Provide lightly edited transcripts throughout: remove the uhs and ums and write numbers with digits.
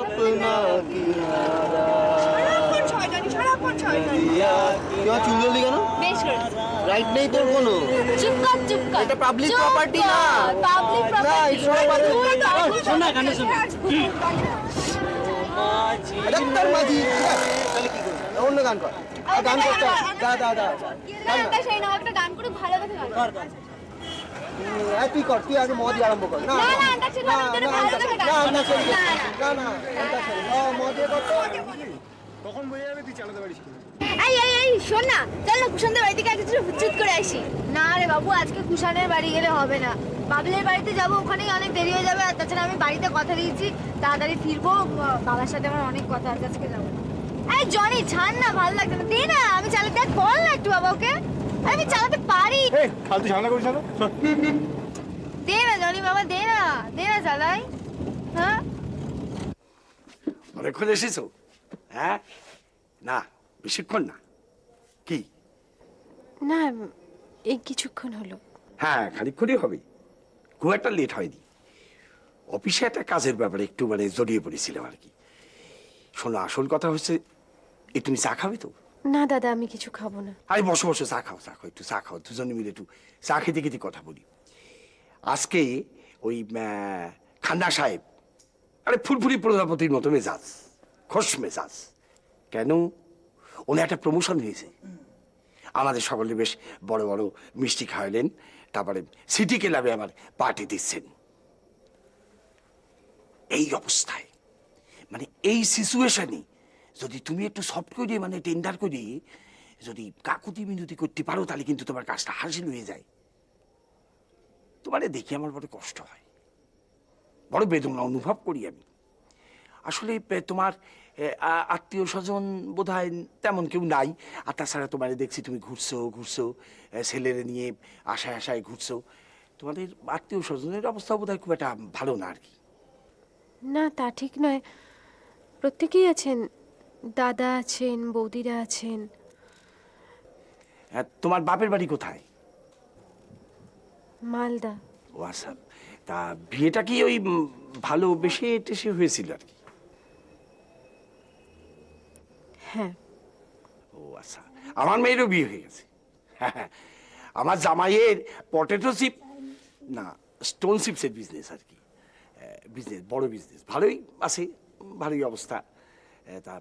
सपना किनारा তোমার চুল জলদি কেন? বেশ করে রাইট নেই তোর কোনো? চুপ কর চুপ কর এটা পাবলিক প্রপার্টি না। পাবলিক না, প্রপার্টি এটা public- শোন না, গানে শোন। এটা তোর মাঝি। তাহলে কি করবি? অন্য গান কর। গান করতে হবে। দা দা দা একটা সেই না একটা গান করে ভালো কথা গান তুই কর, তুই আগে মদি আরম্ভ কর। না, আন্তাক্ষরী গান করে ভালো কথা গান। মদে কর। তখন বোঝা যাবে তুই চালাতে পারিস কিনা। এই শোন না চল না কুষাণদের বাড়ি থেকে একটু হুচ্চুত করে আসি। না রে বাবু আজকে কুষাণের বাড়ি গেলে হবে না, বাবলের বাড়িতে যাবো, ওখানেই অনেক দেরি হয়ে যাবে। আর তাছাড়া আমি বাড়িতে কথা দিয়েছি তাড়াতাড়ি ফিরবো, বাবার সাথে আমার অনেক কথা আছে, আজকে যাবো। এই জনি ছাড় না, ভালো লাগছে না, দে না আমি চালাতে, দেখ বল না একটু বাবা ওকে, আমি চালাতে পারি। এই ফালতু ঝামেলা করিস না তো। দে না জনি বাবা, দে না চালাই। হ্যাঁ অনেকক্ষণ এসেছো? হ্যাঁ, না বেশিক্ষণ না। কি? না এই কিছুক্ষণ হলো। হ্যাঁ, খানিকক্ষণই হবে, খুব একটা লেট হয়নি। অফিসে একটা কাজের ব্যাপারে একটু জড়িয়ে পড়েছিলাম আর কি। শোনো, আসল কথা হচ্ছে এই তুমি চা খাবে তো? না দাদা আমি কিছু খাবো না। আরে বসো বসো, চা খাও একটু চা খাও, দুজনে মিলে একটু চা খেতে খেতে কথা বলি। আজকে ওই খান্না সাহেব, আরে ফুরফুরি প্রজাপতির মতো মেজাজ, খোশ মেজাজ। কেন? উনি একটা প্রমোশন হয়েছে, আমাদের সকলে বেশ বড় বড় মিষ্টি খাওয়ালেন, তারপরে সিটি ক্লাবে আবার পার্টি দিচ্ছেন। এই অবস্থায় এই সিচুয়েশনে যদি তুমি একটু সফট করে টেন্ডার করে যদি কাকুতি মিনতি করতে পারো, তাহলে কিন্তু তোমার কাজটা হাসিল হয়ে যায়। দেখে আমার বড় কষ্ট হয়, বড় বেদনা অনুভব করি আমি। আসলে তোমার আত্মীয় স্বজন বোধ হয় তেমন কেউ নাই, আর তাছাড়া দেখছি তুমি ঘুরছো ছেলেরে নিয়ে আশায় ঘুরছো। তোমাদের আত্মীয় স্বজনের অবস্থা বোধ হয় খুব একটা ভালো না আর কি। না তা ঠিক নয়, প্রত্যেকেই আছেন, দাদা আছেন, বৌদিরা আছেন। তোমার বাপের বাড়ি কোথায়? মালদা। ও আচ্ছা, তা বিয়েটা কি ওই ভালোবেসে টেসে হয়েছিল আর কি? হ্যাঁ। ও আচ্ছা, আমার মেয়েরও বিয়ে হয়ে গেছে। আমার জামাইয়ের পটেটো চিপ না স্টোন চিপসের বিজনেস আর কি, বিজনেস, বড় বিজনেস, ভালোই আছে, ভালোই অবস্থা। তা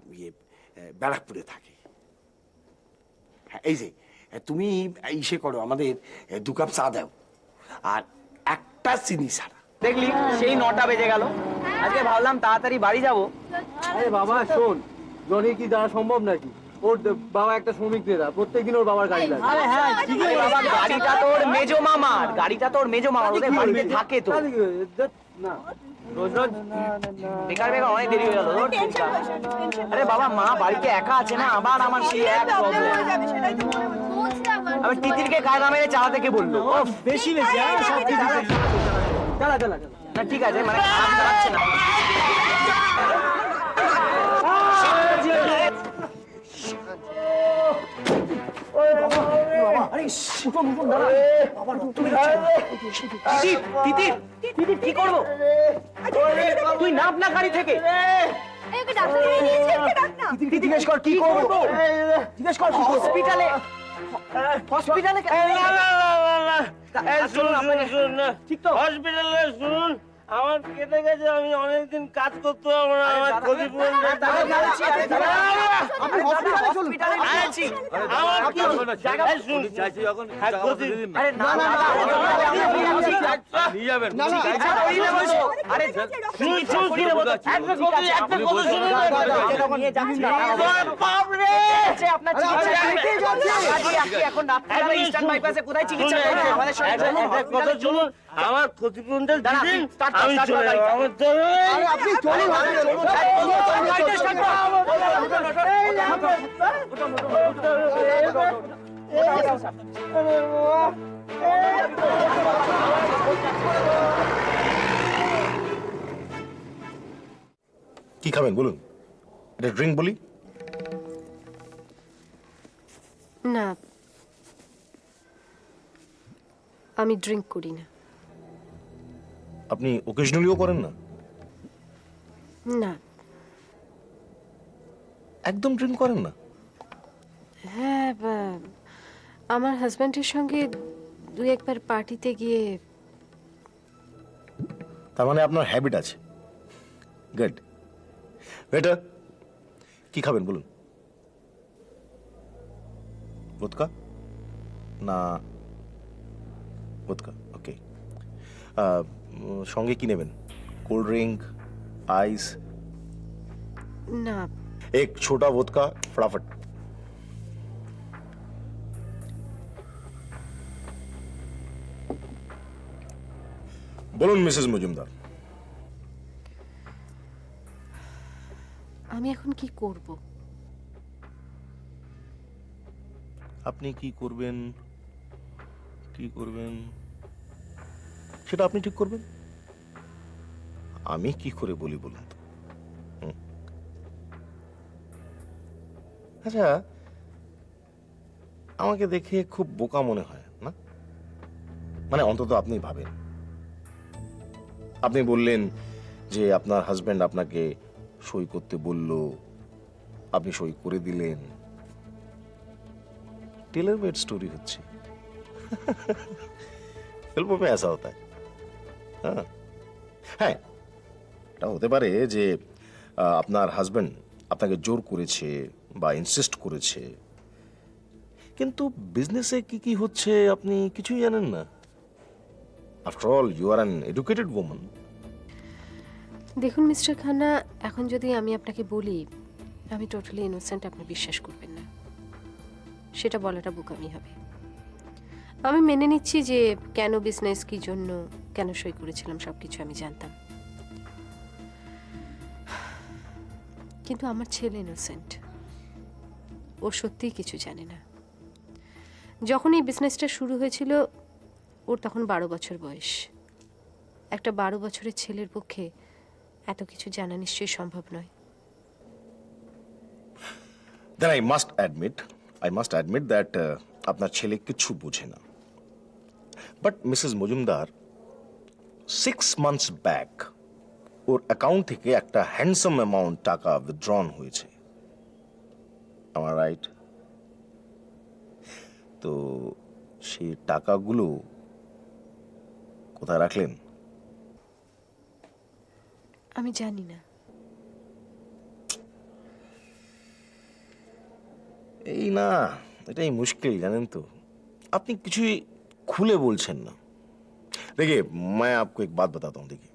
ব্যারাকপুরে থাকে। হ্যাঁ, এই যে তুমি ইসে করো, আমাদের 2 কাপ চা দাও আর একটা চিনি ছাড়া। দেখলি সেই 9টা বেজে গেল, আজকে ভাবলাম তাড়াতাড়ি বাড়ি যাব। আরে বাবা শোন, জনি কি যাওয়া সম্ভব নাকি? ওর বাবা একটা শ্রমিক নেতা, প্রত্যেকদিন ওর বাবার গাড়ি লাগে। আরে হ্যাঁ ঠিকই বাবা, গাড়িটা তোর মেজো মামার, ওদের বাড়িতে থাকে তো। না রোজ বেকার অনেক দেরি হয়ে গেল। আরে বাবা, মা বাড়িতে একা আছে না, আবার আমার সেই এক প্রবলেম। আমি তিতিরকে কায়দা মেরে চালাতে কে বললো? বেশি চালা না ঠিক আছে, খারাপ চালাচ্ছে না। তিতির কি করবো? তুই নাপ না গাড়ি থেকে। জিজ্ঞেস কর কি করবো, জিজ্ঞেস কর হসপিটালে। ঠিক তো? হসপিটালে শুনুন, আমার কেটে গেছে, আমি অনেকদিন কাজ করতে পারবো না, আমার ক্ষতিপূরণ কোথায় চিকিৎসা? আমার ক্ষতিপূরণটা দিন, আমি আপনি চলুন। কি খাবেন বলুন? এটা ড্রিঙ্ক বলি? না আমি ড্রিঙ্ক করি না। আপনি ওকেশনালিও করেন না? না একদম ড্রিঙ্ক করেন না? হ্যাঁ, আমার হাজব্যান্ডের সঙ্গে দু একবার পার্টিতে গিয়ে। তার মানে আপনার হ্যাবিট আছে। গুড। ওয়েটার, কি খাবেন বলুন? ভোদকা না? ভোদকা, ওকে। সঙ্গে কি নেবেন? Cold drink, ice? না, एक छोटा वोदका फटाफट। বলুন মিসেস মজুমদার। আমি এখন কি করব? আপনি কি করবেন সেটা আপনি ঠিক করবেন। আমি কি করে বলি বলুন তো? আচ্ছা, আমাকে দেখে খুব বোকা মনে হয় না? মানে অন্তত আপনি ভাবেন। আপনি বললেন যে আপনার হাজবেন্ড আপনাকে সই করতে বলল, আপনি সই করে দিলেন। टेलर मेड स्टोरी হচ্ছে। फिल्मों में ऐसा होता है। हाँ, হ্যাঁ, এটা হতে পারে যে আপনার হাজবেন্ড আপনাকে জোর করেছে বা ইনসিস্ট করেছে, কিন্তু বিজনেসে কি কি হচ্ছে আপনি কিছুই জানেন না। After all you are an educated woman. দেখুন মিস্টার খান্না, এখন যদি আমি আপনাকে বলি আমি টোটালি ইনোসেন্ট, আপনি বিশ্বাস করবেন না। সেটা বলাটা বোকামি হবে। আমি মেনে নিচ্ছি যে কেন বিজনেস, কি জন্য, কেন সই করেছিলাম সবকিছু আমি জানতাম, কিন্তু আমার ছেলে ইনোসেন্ট। ও সত্যিই কিছু জানে না। যখন এই বিজনেসটা শুরু হয়েছিল ওর তখন 12 বছর বয়স। একটা 12 বছরের ছেলের পক্ষে এত কিছু জানা নিশ্চয়ই সম্ভব নয়। Then I must admit that আপনার ছেলে কিছু বোঝে না। But Mrs Majumdar, 6 months back or account থেকে একটা হ্যান্ডসাম অ্যামাউন্ট টাকা উইথড্রন হয়েছে। আমার রাইট? তো সেই টাকাগুলো কোথায় রাখলেন? আমি জানি না। এই না, এটাই মুশকিল, জানেন তো। আপনি কিছুই खुले बोलছেন না। देखिए, मैं आपको एक बात बताता हूं। देखिए,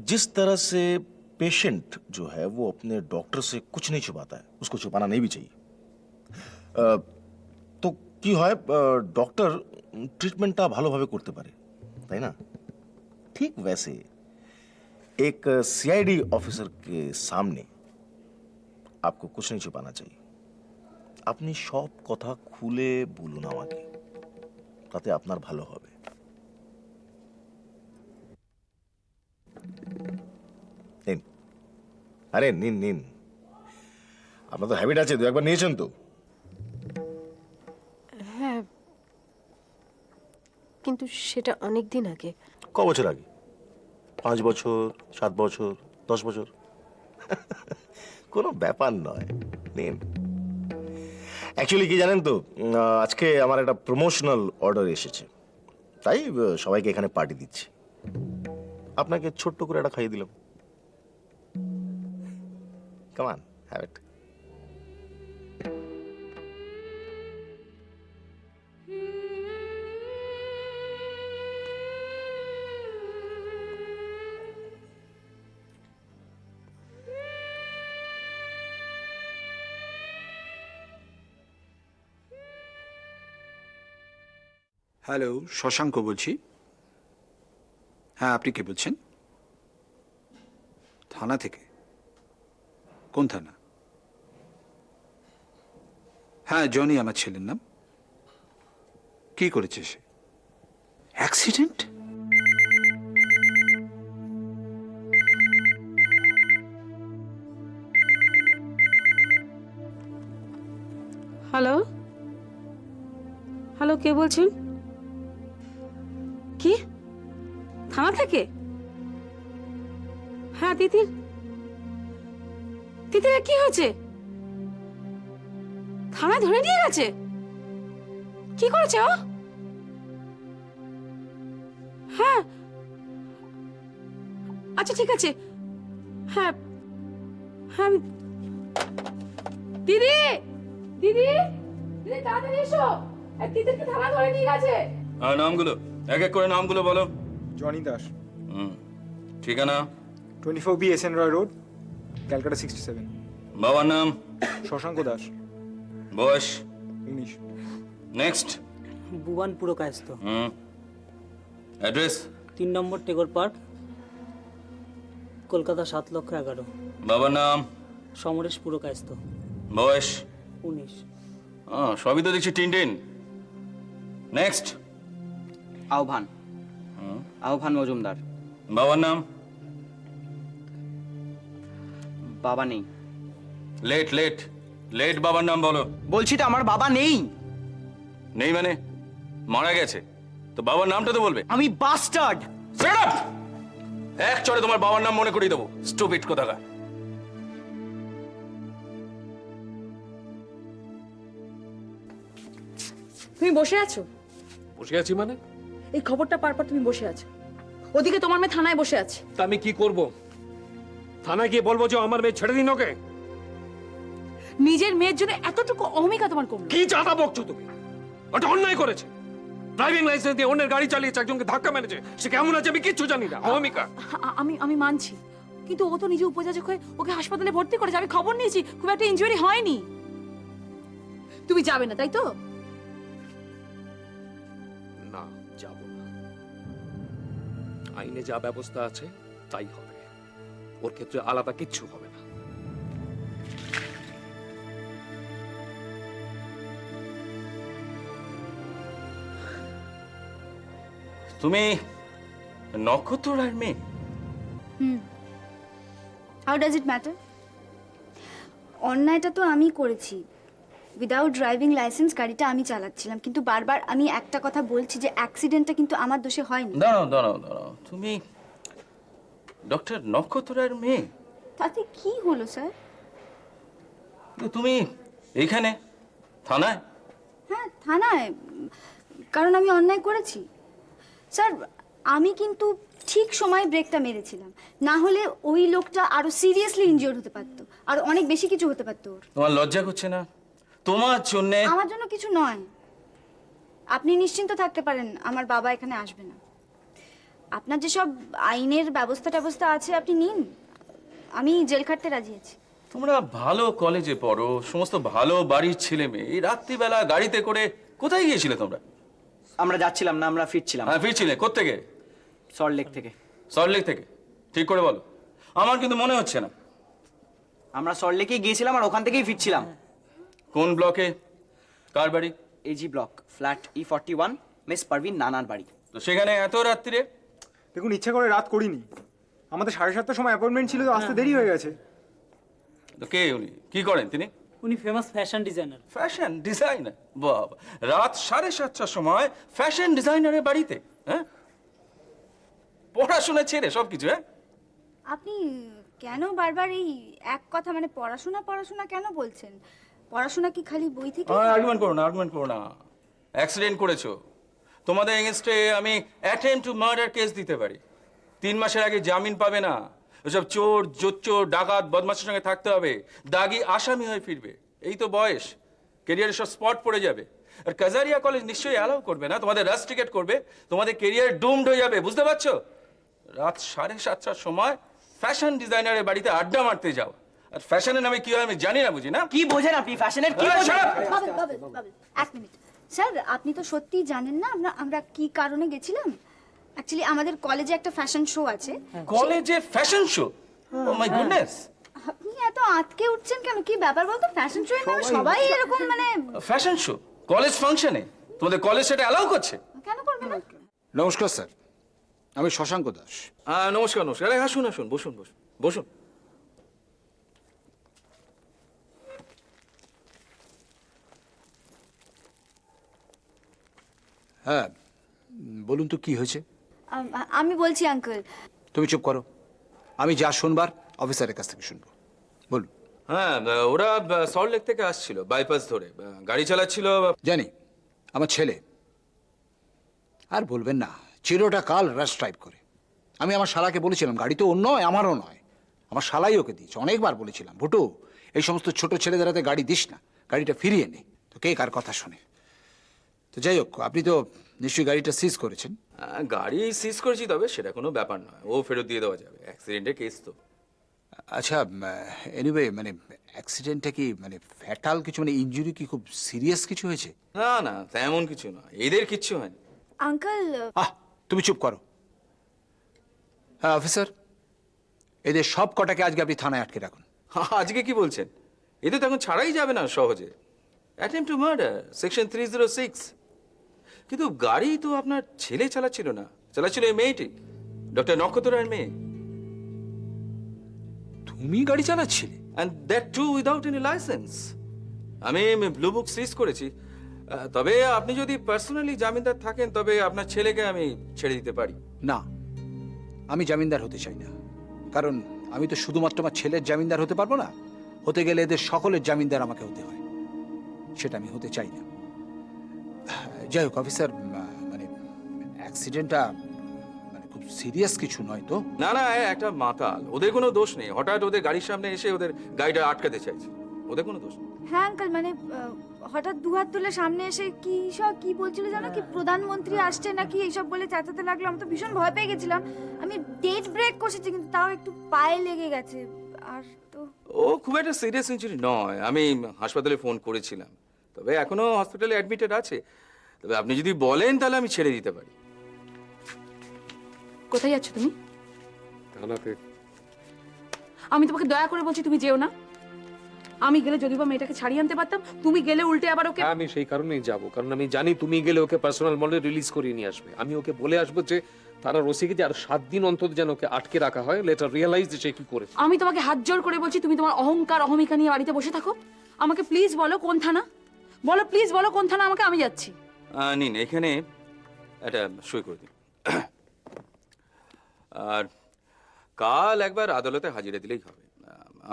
जिस तरह से पेशेंट जो है वो अपने डॉक्टर से कुछ नहीं छुपाता है, उसको छुपाना नहीं भी चाहिए। तो কি হয়, ডক্টর ট্রিটমেন্টটা ভালোভাবে করতে পারে, তাই না? ঠিক वैसे एक सीआईडी ऑफिसर के सामने आपको कुछ नहीं छुपाना चाहिए। আপনি সব কথা খুলে বলুন আমাকে, তাতে আপনার ভালো হবে। নিন, আরে নিন নিন, আপনার তো হ্যাবিট আছে, দু একবার নিয়েছেন তো। হ্যাঁ, কিন্তু সেটা অনেক দিন আগে। ক বছর আগে? 5 বছর, 7 বছর, 10 বছর? কোনো ব্যাপার নয়, নিন। অ্যাকচুয়ালি কি জানেন তো, আজকে আমার একটা প্রমোশনাল অর্ডার এসেছে, তাই সবাইকে এখানে পার্টি দিচ্ছি। আপনাকে ছোট্ট করে একটা খাইয়ে দিলাম। Come on, have it. Hello, Shashank বলছি। হ্যাঁ, আপনি কে বলছেন? থানা থেকে? কোন থানা? হ্যাঁ, জনি আমার ছেলের নাম। কি করেছে সে? অ্যাক্সিডেন্ট? হ্যালো হ্যালো, কে বলছেন? কি থানা থেকে? হ্যাঁ দিদির, তিতিরের কি হয়েছে? থানায় ধরে নিয়ে গেছে? কি করেছে ও? হ্যাঁ, আচ্ছা ঠিক আছে। হ্যাঁ হ্যাঁ দিদি দিদি দিদি তাড়াতাড়ি এসো, তিতিরকে থানা ধরে নিয়ে গেছে। নামগুলো এক এক করে নামগুলো বলো। জনি দাস, ঠিকানা? 24B SN রয় রোড, ক্যালকাটা 67। বাবার নাম? শশাঙ্ক দাস, বয়স? 19। নেক্সট। ভুবন পুরকায়স্থ, অ্যাড্রেস? 3 নম্বর টেগর পার্ক, কলকাতা 7,11,000। বাবার নাম? সমরেশ পুরকায়স্থ, বয়স? 19। সবই তো দেখছি টিন। নেক্সট। আহ্বান আহ্বান মজুমদার। বাবার নাম? বাবা নেই। লেট লেট লেট বাবার নাম বলো। বলছি তো আমার বাবা নেই। নেই মানে? মারা গেছে তো বাবার নামটা তো বলবে। আমি বাস্টার্ড। Shut up! এক চড়ে তোমার বাবার নাম মনে করিয়ে দেবো, স্টুপিড কোথাকার। তুমি বসে আছো? বসে আছি মানে? এই খবরটা পাওয়ার পর তুমি বসে আছো, ওদিকে তোমার মেয়ে থানায় বসে আছে। তা আমি কি করব? থানায় গিয়ে বলবো যে আমার মেয়ে ছেড়ে দিন ওকে? নিজের মেয়ের জন্য এতটুকু অহমিকা তোমার কম? কি চাঁদা বকছো তুমি? ওটা অন্যায় করেছে। ড্রাইভিং লাইসেন্স দিয়ে অন্যের গাড়ি চালিয়েছে, একজনকে ধাক্কা মেরেছে। সে কেমন আছে আমি কিচ্ছু জানি না। অহমিকা। আমি মানছি, কিন্তু ও তো নিজে উপযাচক হয়ে ওকে হাসপাতালে ভর্তি করেছে। আমি খবর নিয়েছি, খুব একটা ইনজুরি হয়নি। তুমি যাবে না তাই তো? না, যাব না। আইনে যা ব্যবস্থা আছে তাই হবে। ওর ক্ষেত্রে আলাদা কিচ্ছু হবে না। তুমি নক্ষত্র রায়ের মেয়ে? How does it matter? অন্যায়টা তো আমি করেছি। উইদাউট ড্রাইভিং লাইসেন্স গাড়িটা আমি চালাচ্ছিলাম, কিন্তু বারবার আমি একটা কথা বলছি যে অ্যাক্সিডেন্টটা কিন্তু আমার দোষে হয়নি। দাঁড়াও, তুমি ডক্টর নক্ষত্র রায়ের মেয়ে? তাতে কি হলো স্যার? তো তুমি এইখানে থানায়? হ্যাঁ থানায়, কারণ আমি অন্যায় করেছি। স্যার আমি কিন্তু ঠিক সময়ে ব্রেকটা মেরেছিলাম, না হলে ওই লোকটা আরো সিরিয়াসলি ইনজিওর্ড হতে পারতো, আর অনেক বেশি কিছু হতে পারতো ওর। তোমার লজ্জা করছে না? তোমার জন্য? আমার জন্য কিছু নয়, আপনি নিশ্চিন্ত থাকতে পারেন আমার বাবা এখানে আসবে না। আপনার যেসব আইনের ব্যবস্থা আছে আপনি নিন, আমি জেল খাটতে রাজি আছি। তোমরা ভালো কলেজে পড়ো, সমস্ত ভালো বাড়ির ছেলে মেয়ে, এই রাত্রিবেলা গাড়িতে করে কোথায় গিয়েছিলে তোমরা? আমরা যাচ্ছিলাম না, আমরা ফিরছিলাম। হ্যাঁ ফিরছিলে কোত্থেকে? সল্টলেক থেকে। সল্টলেক থেকে? ঠিক করে বলো, আমার কিন্তু মনে হচ্ছে না। আমরা সল্টলেকে গিয়েছিলাম আর ওখান থেকেই ফিরছিলাম। কোন ব্লকে? কার বাড়ি? AG block, flat E41, miss Parveen নানার বাড়ি। তো সেখানে এত রাত্রিরে? দেখুন, ইচ্ছা করে রাত করিনি, আমাদের 7:30টার সময় অ্যাপয়েন্টমেন্ট ছিল, তো আসতে দেরি হয়ে গেছে। তো কে উনি, কি করেন তিনি? উনি famous fashion designer. Fashion designer? বাবা, রাত 7:30টার সময় ফ্যাশন ডিজাইনারের বাড়িতে? হ্যাঁ, পড়াশোনা ছেড়ে সবকিছু? হ্যাঁ, আপনি কেন বারবার এই এক কথা, মানে পড়াশোনা কেন বলছেন? পড়াশোনা কি খালি বই থেকে? আর্গুমেন্ট করো না। অ্যাক্সিডেন্ট করেছো, তোমাদের এগেনস্টে আমি অ্যাটেম্প টু মার্ডার কেস দিতে পারি। 3 মাসের আগে জামিন পাবে না। ওসব চোর, জোচ্চোর, ডাকাত, বদমাশের সঙ্গে থাকতে হবে, দাগি আসামি হয়ে ফিরবে। এই তো বয়স, কেরিয়ারের সব স্পট পড়ে যাবে। আর কাজারিয়া কলেজ নিশ্চয়ই অ্যালাউ করবে না, তোমাদের রাস্টিকেট করবে, তোমাদের কেরিয়ার ডুমড হয়ে যাবে, বুঝতে পারছো? রাত 7:30টার সময় ফ্যাশন ডিজাইনারের বাড়িতে আড্ডা মারতে যাও, আর ফ্যাশনের নামে কি হয় আমি জানি না, বুঝি না। কি বোঝেন আপনি ফ্যাশনের? কি বোঝেন? বাবল, এক মিনিট স্যার, আপনি তো সত্যিই জানেন না আমরা কি কারণে গেছিলাম। অ্যাকচুয়ালি আমাদের কলেজে একটা ফ্যাশন শো আছে। কলেজে fashion show? Oh my goodness. আপনি এত আটকে উঠছেন কেন? কি ব্যাপার বলতো? ফ্যাশন শো এর নামে সবাই এরকম, মানে ফ্যাশন শো কলেজ ফাংশনে? তোমাদের কলেজ সেটা অ্যালাউ করছে? কেন করবে না? নমস্কার স্যার, আমি শশাঙ্ক দাস। নমস্কার। আরে আসুন, বসুন। হ্যাঁ, বলুন তো কি হয়েছে? আমি বলছি আঙ্কেল। তুমি চুপ করো, আমি যা শুনবার অফিসারের কাছ থেকে শুনবো। বলুন। হ্যাঁ ওরা সল্ট লেক থেকে আসছিল বাইপাস ধরে গাড়ি চালাচ্ছিল। জানি আমার ছেলে, আর বলবেন না, চিরটা কাল রাশ ড্রাইভ করে। আমি আমার শালাকে বলেছিলাম গাড়ি তো ওর নয়, আমারও নয়, আমার শালাই ওকে দিয়েছে। অনেকবার বলেছিলাম ভুটু এই সমস্ত ছোট ছেলেদের হাতে গাড়ি দিস না, গাড়িটা ফিরিয়ে নে। তো কে কার কথা শোনে? তো যাই হোক, আপনি তো নিশ্চয়ই গাড়িটা সিজ করেছেন। গাড়ি সিজ করেছি, তবে সেটা কোনো ব্যাপার নয়, ও ফেরত দিয়ে দেওয়া যাবে, অ্যাক্সিডেন্টের কেস তো। আচ্ছা, এনিওয়ে মানে অ্যাক্সিডেন্টটা কি মানে ফ্যাটাল কিছু, মানে ইনজুরি কি খুব সিরিয়াস কিছু হয়েছে? না না, তেমন কিছু না, এদের কিচ্ছু হয়নি। আঙ্কেল তুমি চুপ করো। হ্যাঁ অফিসার, এদের সব কটাকে আজকে আপনি থানায় আটকে রাখুন। আজকে কি বলছেন? এদের তো এখন ছাড়াই যাবে না সহজে। Attempt to murder, section 306। কিন্তু গাড়ি তো আপনার ছেলে চালাচ্ছিল না, চালাচ্ছিল এই মেয়েটি, ডক্টর নক্ষত্রের মেয়ে। তুমি গাড়ি চালাচ্ছিলে? And that too without any licence. আমি ব্লু বুক সিজ করেছি। তবে আপনি যদি পার্সোনালি জামিনদার থাকেন, তবে আপনার ছেলেকে আমি ছেড়ে দিতে পারি। না, আমি জামিনদার হতে চাই না, কারণ আমি তো শুধুমাত্র আমার ছেলের জামিনদার হতে পারবো না। হতে গেলে এদের সকলের জামিনদার আমাকে হতে হয়, সেটা আমি হতে চাই না। যাই হোক অফিসার, মানে অ্যাক্সিডেন্টটা মানে খুব সিরিয়াস কিছু নয় তো? না না, একটা মাতাল, ওদের কোনো দোষ নেই। হঠাৎ ওদের গাড়ির সামনে এসে ওদের গাড়িটা আটকাতে চাইছে, ওদের কোনো দোষ নেই। হ্যাঁ আঙ্কেল, মানে হঠাৎ দুহাত তুলে সামনে এসে কি বলছিল জানো, কি প্রধানমন্ত্রী আসছে নাকি এইসব বলে চেঁচাতে লাগলো। আমি তো ভীষণ ভয় পেয়ে গেছিলাম। আমি ডেট ব্রেক করেছি, কিন্তু তাও একটু পায়ে লেগে গেছে। আর তো ও খুব একটা সিরিয়াস ইনজুরি নয়, আমি হাসপাতালে ফোন করেছিলাম, তবে এখনো হসপিটালে অ্যাডমিটেড আছে। তবে আপনি যদি বলেন তাহলে আমি ছেড়ে দিতে পারি। কোথায় যাচ্ছ তুমি? থানাতে। আমি তোমাকে দয়া করে বলছি তুমি যেও না। আমি গেলে যদি বা মেয়েটাকে ছাড়িয়ে আনতে পারতাম, তুমি গেলে উল্টে আবার ওকে। আমি সেই কারণেই যাব, কারণ আমি জানি তুমি গেলে ওকে পার্সোনাল মলে রিলিজ করিয়ে নিয়ে আসবে। আমি ওকে বলে আসবো যে তারা রসিকে যে আর 7 দিন অন্তত যেন ওকে আটকে রাখা হয়, লেটার রিয়েলাইজ যে সে কি করেছে। আমি তোমাকে হাত জোর করে বলছি, তুমি তোমার অহংকার অহমিকা নিয়ে বাড়িতে বসে থাকো। আমাকে প্লিজ বলো কোন থানা, বলো প্লিজ বলো কোন থানা আমাকে, আমি যাচ্ছি। নিন এখানে একটা সই করে দিন, আর কাল একবার আদালতে হাজিরা দিলেই হবে।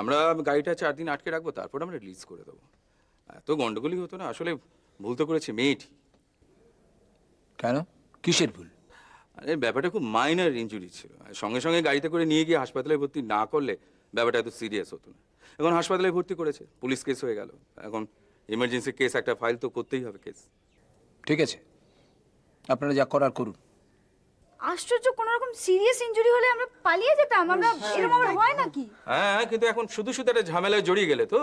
আমরা গাড়িটা 4 দিন আটকে রাখবো, তারপর আমরা রিলিজ করে দেবো। এত গন্ডগোলই হতো না, আসলে ভুল তো করেছে মেয়েটি। কেন, কিসের ভুল? আরে ব্যাপারটা খুব মাইনার ইনজুরি ছিল, সঙ্গে সঙ্গে গাড়িতে করে নিয়ে গিয়ে হাসপাতালে ভর্তি না করলে ব্যাপারটা এত সিরিয়াস হতো না। এখন হাসপাতালে ভর্তি করেছে, পুলিশ কেস হয়ে গেল, এখন ইমার্জেন্সি কেস একটা ফাইল তো করতেই হবে কেস। ঠিক আছে, আপনারা যা করার করুন। আশ্চর্য, কোনো রকম সিরিয়াস ইনজুরি হলে আমরা পালিয়ে যেতাম। আমরা এরকম আবার হয় নাকি? হ্যাঁ, কিন্তু এখন শুধু শুধু একটা ঝামেলায় জড়িয়ে গেলে তো।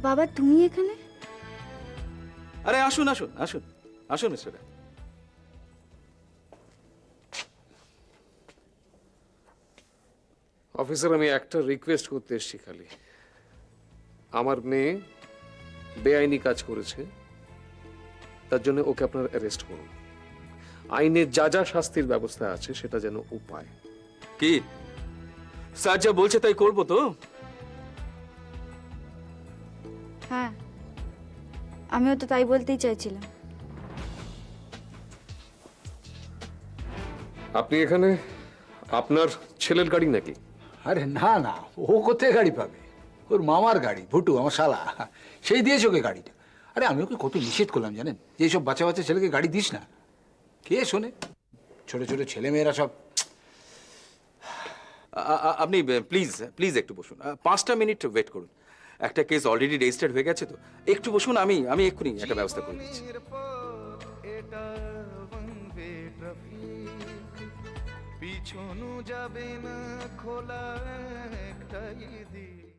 বাবা তুমি এখানে? আরে আসুন আসুন আসুন আসুন মিস্টার। অফিসার, আমি একটা রিকোয়েস্ট করতে এসেছি খালি। আমার মেয়ে বেআইনি কাজ করেছে, তার জন্য ওকে আপনার অ্যারেস্ট করুন। আইনে যা যা শাস্তির ব্যবস্থা আছে সেটা যেন উপায়। কি স্যার যা বলছে তাই করবো তো? হ্যাঁ, আমিও তো তাই বলতেই চাইছিলাম। আপনি এখানে আপনার ছেলের গাড়ি নাকি? আরে না না, ও কোথায় গাড়ি পাবে? ওর মামার গাড়ি, ভুটু আমার শালা, সেই দিয়েছে ওকে গাড়িটা। আরে আমি ওকে কত নিষেধ করলাম জানেন, যে এইসব বাচ্চা বাচ্চা ছেলেকে গাড়ি দিস না। কে শোনে? ছোট ছোট ছেলে মেয়েরা সব। আপনি প্লিজ প্লিজ একটু বসুন, 5টা মিনিট ওয়েট করুন। একটা কেস অলরেডি রেজিস্টার্ড হয়ে গেছে তো, একটু বসুন, আমি এক্ষুনি একটা ব্যবস্থা করে দিচ্ছি। পিছনু যাবে না, খোলা একটাই দিক।